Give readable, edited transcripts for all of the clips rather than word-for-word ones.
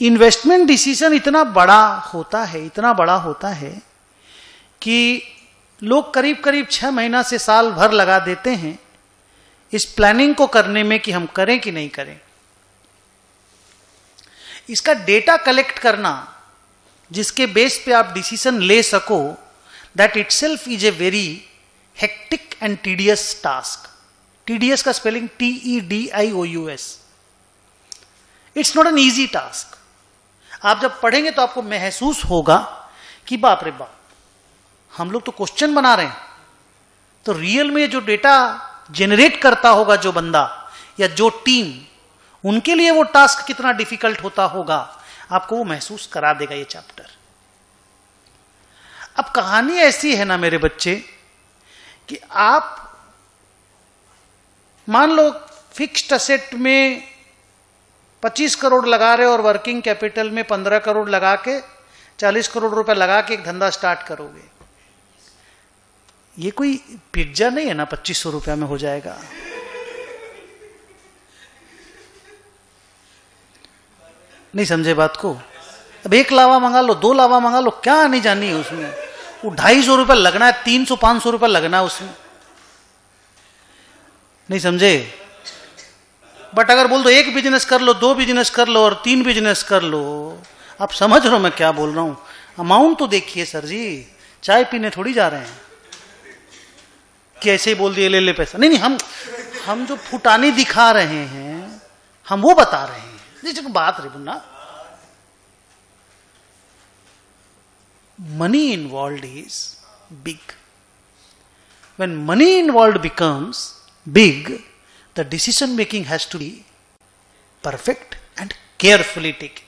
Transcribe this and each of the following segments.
Investment decision इतना बड़ा होता है कि लोग करीब करीब 6 महीना से साल भर लगा देते हैं इस प्लानिंग को करने में कि हम करें कि नहीं करें। इसका डेटा कलेक्ट करना, जिसके बेस पे आप डिसीजन ले सको, that itself is a very hectic and tedious task. Tedious का spelling TEDIOUS। It's not an easy task. आप जब पढ़ेंगे तो आपको महसूस होगा कि बाप रे बाप, हम लोग तो क्वेश्चन बना रहे हैं, तो रियल में जो डेटा जेनरेट करता होगा जो बंदा या जो टीम, उनके लिए वो टास्क कितना डिफिकल्ट होता होगा, आपको वो महसूस करा देगा ये चैप्टर। अब कहानी ऐसी है ना मेरे बच्चे, कि आप मान लो फिक्स्ड असेट में 25 करोड़ लगा रहे हो और वर्किंग कैपिटल में 15 करोड़ लगा के 40 करोड़ रुपए लगा के एक धंधा स्टार्ट करोगे। ये कोई पिज्जा नहीं है ना 2500 रुपया में हो जाएगा। नहीं समझे बात को? अब 1 लावा मंगा लो, 2 लावा मंगा लो, क्या नहीं जानी है उसमें। वो 250 रुपये लगना है, 300-500 रुपये लगना है उसमें। नहीं समझे? बट अगर बोल दो 1 बिजनेस कर लो, 2 बिजनेस कर लो और 3 बिजनेस कर लो, आप समझ रहे हो मैं क्या बोल रहा हूं? अमाउंट तो देखिए सर जी, चाय पीने थोड़ी जा रहे हैं कि ऐसे ही बोल दिए ले ले पैसा। नहीं नहीं, हम जो फुटानी दिखा रहे हैं हम वो बता रहे हैं। जैसे बात रही बुन्ना, money involved is big. When money involved becomes big, the decision making has to be perfect and carefully taken.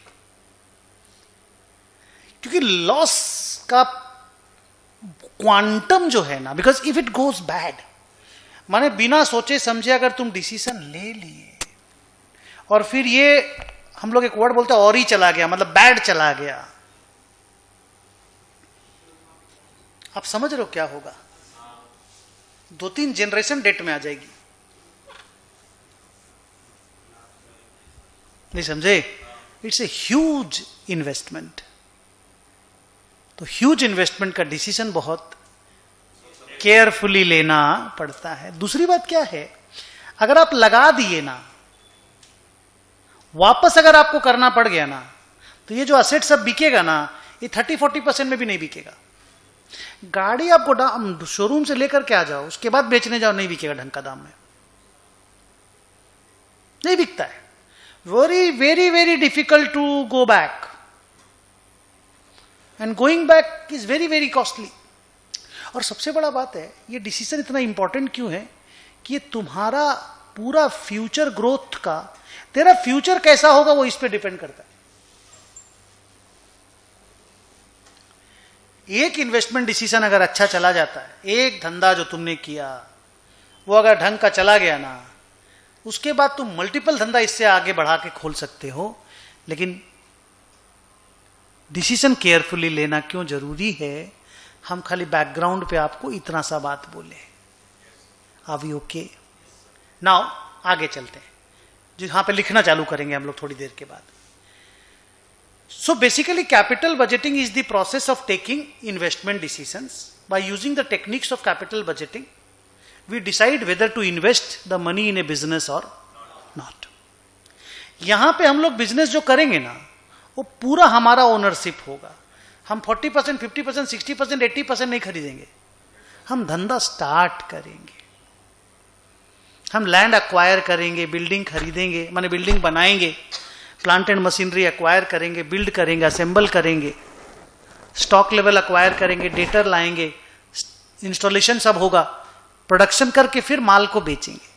क्योंकि लॉस का क्वांटम जो है ना, because if it goes bad, माने बिना सोचे समझे अगर तुम डिसीजन ले लिए और फिर ये हम लोग एक वर्ड बोलते हैं और ही चला गया, मतलब बैड चला गया, आप समझ रहे हो क्या होगा? 2-3 जनरेशन डेट में आ जाएगी। नहीं समझे? It's a huge investment. तो ह्यूज इन्वेस्टमेंट का डिसीजन बहुत केयरफुली लेना पड़ता है। दूसरी बात क्या है, अगर आप लगा दिए ना, वापस अगर आपको करना पड़ गया ना, तो ये जो असेट सब बिकेगा ना, ये 30-40% में भी नहीं बिकेगा। गाड़ी आपको शोरूम से लेकर के आ जाओ, उसके बाद बेचने जाओ, नहीं बिकेगा ढंग का दाम में, नहीं बिकता है। Very very very difficult to go back, and going back is very very costly. और सबसे बड़ा बात है, ये डिसीजन इतना इंपॉर्टेंट क्यों है कि ये तुम्हारा पूरा फ्यूचर ग्रोथ का, तेरा फ्यूचर कैसा होगा वो इस पे डिपेंड करता है। एक इन्वेस्टमेंट डिसीजन अगर अच्छा चला जाता है, एक धंधा जो तुमने किया वो अगर ढंग का चला गया ना, उसके बाद तुम मल्टीपल धंधा इससे आगे बढ़ा के खोल सकते हो। लेकिन डिसीजन केयरफुली लेना क्यों जरूरी है, हम खाली बैकग्राउंड पे आपको इतना सा बात बोले। Are we okay? नाउ आगे चलते हैं, जहां पे लिखना चालू करेंगे हम लोग थोड़ी देर के बाद। So basically capital budgeting is the process of taking investment decisions. By using the techniques of capital budgeting, we decide whether to invest the money in a business or not. यहां पे हम लोग बिजनेस जो करेंगे ना, वो पूरा हमारा ओनरशिप होगा। हम 40%, 50%, 60%, 80% नहीं खरीदेंगे। हम धंधा स्टार्ट करेंगे, हम लैंड अक्वायर करेंगे, बिल्डिंग खरीदेंगे, माने बिल्डिंग बनाएंगे, प्लांट एंड मशीनरी एक्वायर करेंगे, बिल्ड करेंगे, असेंबल करेंगे, स्टॉक लेवल एक्वायर करेंगे, डेटर लाएंगे, इंस्टॉलेशन सब होगा, प्रोडक्शन करके फिर माल को बेचेंगे।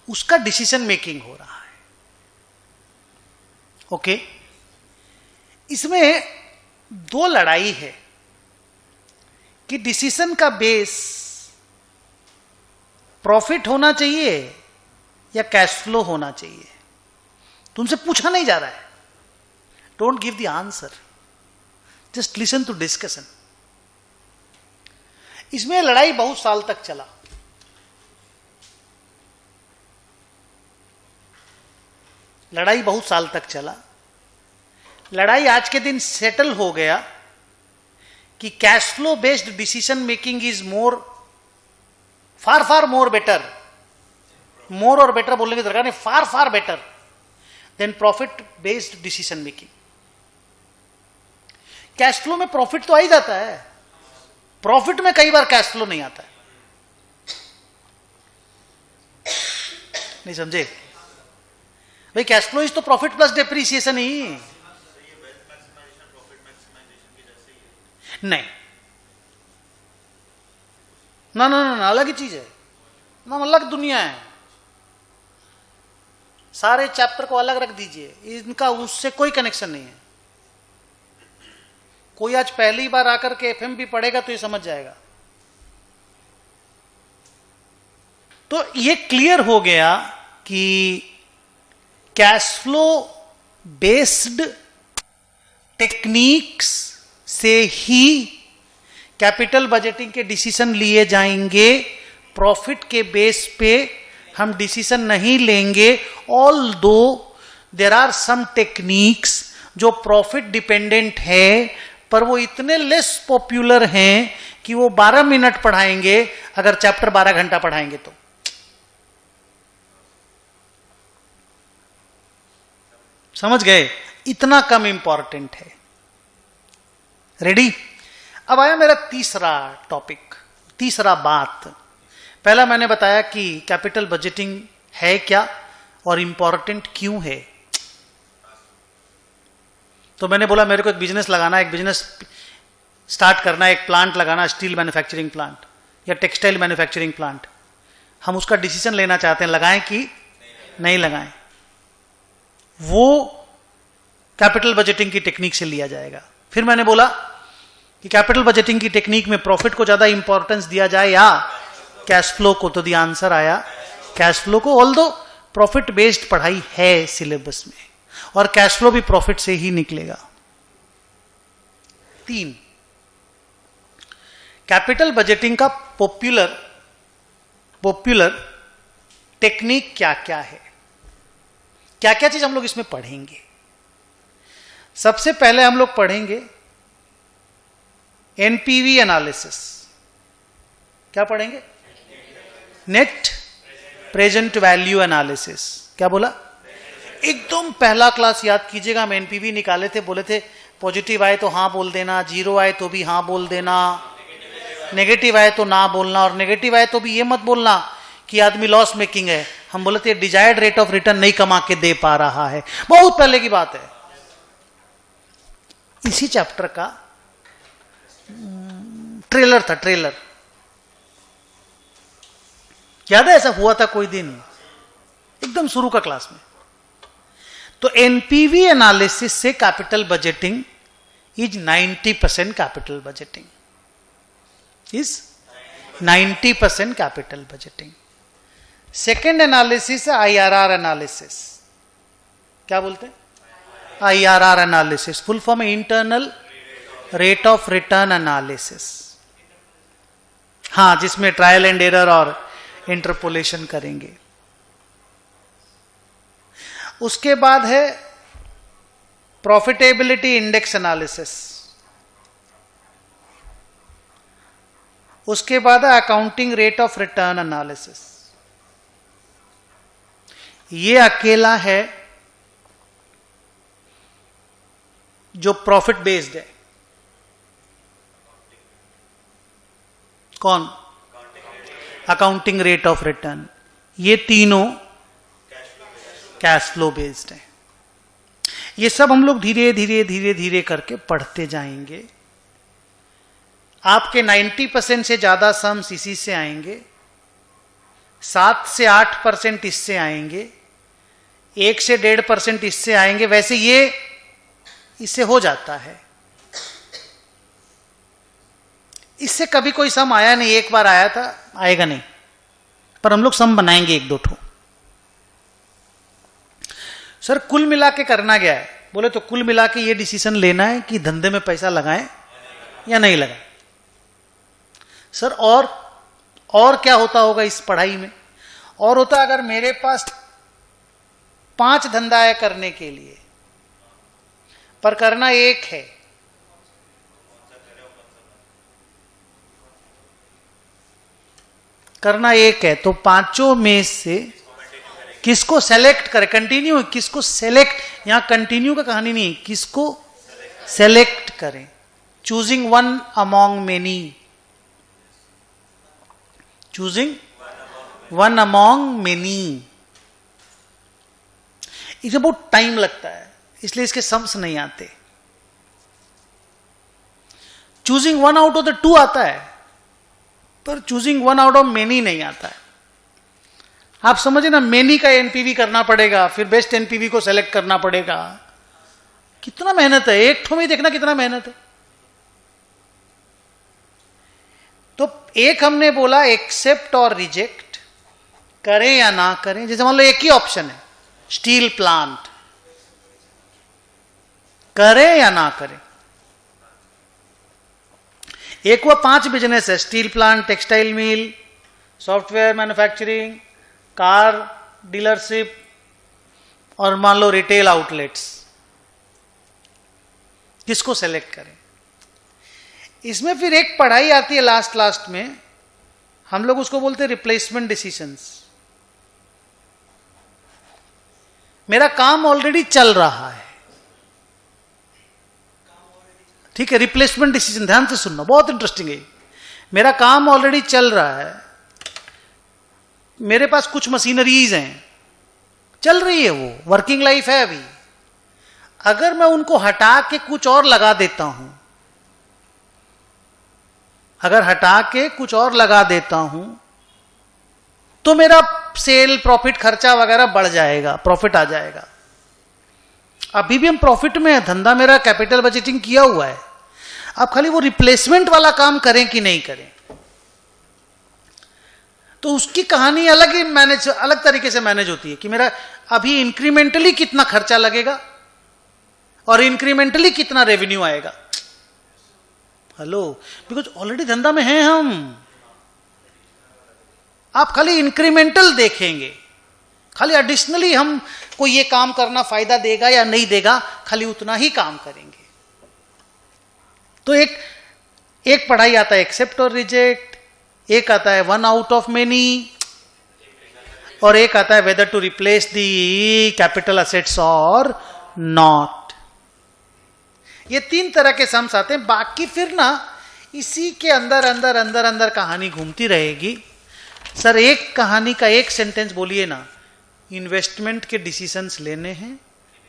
उसका डिसीजन मेकिंग हो रहा है। ओके? इसमें 2 लड़ाई है कि डिसीजन का बेस प्रॉफिट होना चाहिए या कैश फ्लो होना चाहिए। तुमसे पूछा नहीं जा रहा है, don't give the answer, just listen to discussion. इसमें लड़ाई बहुत साल तक चला। लड़ाई बहुत साल तक चला। लड़ाई आज के दिन सेटल हो गया कि cash flow based decision making is more, far far more better, more और बेटर बोलने की दरकार नहीं, far far better than profit based decision making. Cash flow में प्रॉफिट तो आ ही जाता है, प्रॉफिट में कई बार कैश फ्लो नहीं आता है। नहीं समझे भाई, कैश फ्लो इज तो प्रॉफिट प्लस डेप्रिसिएशन ही नहीं। ना ना ना, अलग ही चीज है ना, अलग दुनिया है। सारे चैप्टर को अलग रख दीजिए, इनका उससे कोई कनेक्शन नहीं है। कोई आज पहली बार आकर के एफएम भी पढ़ेगा तो ये समझ जाएगा। तो ये क्लियर हो गया कि कैश फ्लो बेस्ड टेक्निक्स से ही कैपिटल बजटिंग के डिसीजन लिए जाएंगे, प्रॉफिट के बेस पे हम डिसीजन नहीं लेंगे। ऑल दो देर आर सम टेक्निक्स जो प्रॉफिट डिपेंडेंट है, पर वो इतने लेस पॉपुलर हैं कि वो 12 मिनट पढ़ाएंगे अगर चैप्टर 12 घंटा पढ़ाएंगे तो। समझ गए, इतना कम इंपॉर्टेंट है। रेडी? अब आया मेरा तीसरा टॉपिक, तीसरा बात। पहला मैंने बताया कि कैपिटल बजटिंग है क्या और इंपॉर्टेंट क्यों है। तो मैंने बोला मेरे को एक बिजनेस लगाना, एक बिजनेस स्टार्ट करना, एक प्लांट लगाना, स्टील मैन्युफैक्चरिंग प्लांट या टेक्सटाइल मैन्युफैक्चरिंग प्लांट। हम उसका डिसीजन लेना चाहते हैं, लगाएं कि नहीं लगाएं। वो कैपिटल बजटिंग की टेक्निक से लिया जाएगा। फिर मैंने बोला कि कैपिटल बजटिंग की टेक्निक में प्रॉफिट को ज्यादा इंपॉर्टेंस दिया जाए या कैश फ्लो को, तो द आंसर आया कैश फ्लो को। ऑल्दो प्रॉफिट बेस्ड पढ़ाई है सिलेबस में और कैश फ्लो भी प्रॉफिट से ही निकलेगा। 3, कैपिटल बजटिंग का पॉपुलर टेक्निक क्या क्या है, क्या क्या चीज हम लोग इसमें पढ़ेंगे। सबसे पहले हम लोग पढ़ेंगे एनपीवी एनालिसिस। क्या पढ़ेंगे? Net present value analysis. क्या बोला? एकदम पहला क्लास याद कीजिएगा, हम एनपीवी निकाले थे, बोले थे पॉजिटिव आए तो हां बोल देना, जीरो आए तो भी हां बोल देना, नेगेटिव आए तो ना बोलना, और नेगेटिव आए तो भी ये मत बोलना कि आदमी लॉस मेकिंग है। हम बोले थे डिजायर्ड रेट ऑफ रिटर्न नहीं कमा के दे पा रहा है, बहुत पहले की बात है। इसी चैप्टर का ट्रेलर था, ट्रेलर याद है? ऐसा हुआ था कोई दिन एकदम शुरू का क्लास में। तो एनपीवी एनालिसिस से capital budgeting is 90% capital budgeting, is 90% capital budgeting. Second analysis है आईआरआर एनालिसिस। क्या बोलते हैं? आईआरआर एनालिसिस, फुल फॉर्म है internal rate of return analysis. हाँ, जिसमें ट्रायल एंड एरर और इंटरपोलेशन करेंगे। उसके बाद है प्रॉफिटेबिलिटी इंडेक्स एनालिसिस। उसके बाद है accounting rate of return analysis. ये अकेला है जो प्रॉफिट बेस्ड है। कौन? Accounting rate of return. ये तीनों कैश फ्लो बेस्ड है। ये सब हम लोग धीरे धीरे धीरे धीरे करके पढ़ते जाएंगे। आपके 90% से ज्यादा सम्स इसी से आएंगे, 7 से 8% इससे आएंगे, 1 से 1.5% इससे आएंगे। वैसे ये इससे हो जाता है। इससे कभी कोई सम आया नहीं, एक बार आया था, आएगा नहीं, पर हम लोग सम बनाएंगे 1-2 ठो। सर कुल मिला के करना क्या है? बोले तो कुल मिला के ये डिसीजन लेना है कि धंधे में पैसा लगाएं या नहीं लगाएं। सर और क्या होता होगा इस पढ़ाई में? और होता अगर मेरे पास 5 धंधा है करने के लिए, पर करना एक है। करना एक है, तो पांचों में से किसको सेलेक्ट करें? कंटिन्यू, किसको सेलेक्ट? यहां कंटिन्यू का कहानी नहीं, किसको सेलेक्ट करें? Choosing one among many, choosing one among many. इसे बहुत टाइम लगता है, इसलिए इसके सम्स नहीं आते। Choosing one out of the two आता है, पर choosing one out of many नहीं आता है। आप समझे ना, मेनी का एनपीवी करना पड़ेगा, फिर बेस्ट एनपीवी को सेलेक्ट करना पड़ेगा। कितना मेहनत है, एक ठो में देखना कितना मेहनत है। तो एक हमने बोला एक्सेप्ट और रिजेक्ट, करें या ना करें। जैसे मान लो एक ही ऑप्शन है, स्टील प्लांट, करें या ना करें। एक वो 5 बिजनेस है, steel plant, textile mill, software manufacturing, car dealership, और मान लो रिटेल आउटलेट्स। किसको सेलेक्ट करें? इसमें फिर एक पढ़ाई आती है लास्ट में, हम लोग उसको बोलते हैं रिप्लेसमेंट डिसीजंस। मेरा काम ऑलरेडी चल रहा है, ठीक है, रिप्लेसमेंट डिसीजन, ध्यान से सुनना, बहुत इंटरेस्टिंग है। मेरा काम ऑलरेडी चल रहा है, मेरे पास कुछ मशीनरीज हैं, चल रही है, वो वर्किंग लाइफ है अभी। अगर मैं उनको हटा के कुछ और लगा देता हूं, अगर हटा के कुछ और लगा देता हूं, तो मेरा सेल, प्रॉफिट, खर्चा वगैरह बढ़ जाएगा, प्रॉफिट आ जाएगा। अभी भी हम प्रॉफिट में है, धंधा मेरा कैपिटल बजटिंग किया हुआ है। अब खाली वो रिप्लेसमेंट वाला काम करें कि नहीं करें, तो उसकी कहानी अलग ही मैनेज, अलग तरीके से मैनेज होती है कि मेरा अभी इंक्रीमेंटली कितना खर्चा लगेगा और इंक्रीमेंटली कितना रेवेन्यू आएगा। हेलो, बिकॉज ऑलरेडी धंधा में हैं हम। आप खाली इंक्रीमेंटल देखेंगे, खाली एडिशनली हम को ये काम करना फायदा देगा या नहीं देगा, खाली उतना ही काम करेंगे। तो एक पढ़ाई आता है एक्सेप्ट और रिजेक्ट, एक आता है वन आउट ऑफ मेनी, और एक आता है whether to replace the capital assets और नॉट। ये 3 तरह के सम्स आते हैं। बाकी फिर ना इसी के अंदर अंदर अंदर अंदर कहानी घूमती रहेगी। सर एक कहानी का एक सेंटेंस बोलिए ना, इन्वेस्टमेंट के डिसीजंस लेने हैं,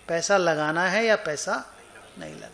पैसा लगाना है या पैसा नहीं लगाना।